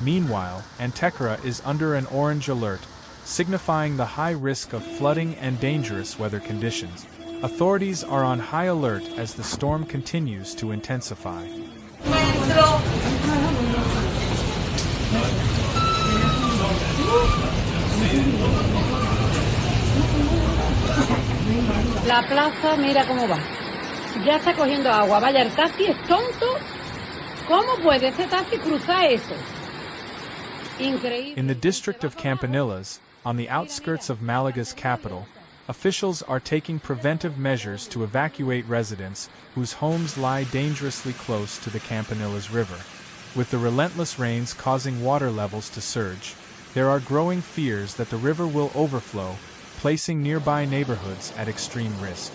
Meanwhile, Antequera is under an orange alert, signifying the high risk of flooding and dangerous weather conditions. Authorities are on high alert as the storm continues to intensify. La plaza, mira cómo va. Ya está cogiendo agua. Vaya, el taxi es tonto. ¿Cómo puede ese taxi cruzar eso? Increíble. In the district of Campanillas, on the outskirts of Malaga's capital, officials are taking preventive measures to evacuate residents whose homes lie dangerously close to the Campanillas River. With the relentless rains causing water levels to surge, there are growing fears that the river will overflow, placing nearby neighborhoods at extreme risk.